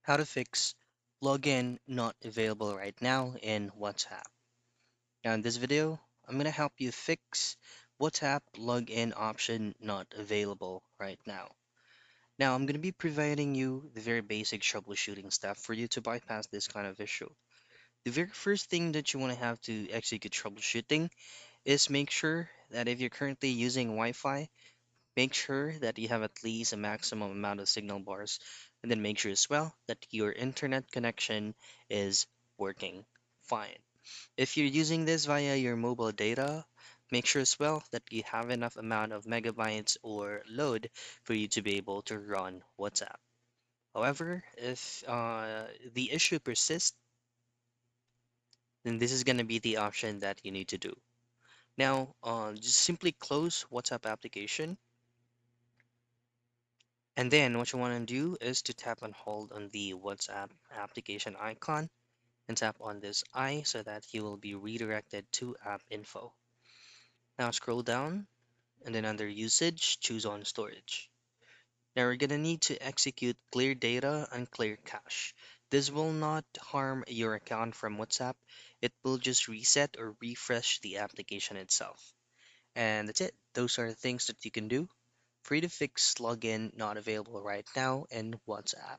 How to fix login not available right now in WhatsApp. Now in this video, I'm going to help you fix WhatsApp login option not available right now. Now I'm going to be providing you the very basic troubleshooting stuff for you to bypass this kind of issue. The very first thing that you want to have to execute troubleshooting is make sure that if you're currently using Wi-Fi, make sure that you have at least a maximum amount of signal bars, and then make sure as well that your internet connection is working fine. If you're using this via your mobile data, make sure as well that you have enough amount of megabytes or load for you to be able to run WhatsApp. However, if the issue persists, then this is going to be the option that you need to do. Now, just simply close WhatsApp application. And then what you want to do is to tap and hold on the WhatsApp application icon and tap on this I so that you will be redirected to app info. Now scroll down and then under usage, choose on storage. Now we're going to need to execute clear data and clear cache. This will not harm your account from WhatsApp. It will just reset or refresh the application itself. And that's it. Those are the things that you can do for you to fix login not available right now in WhatsApp.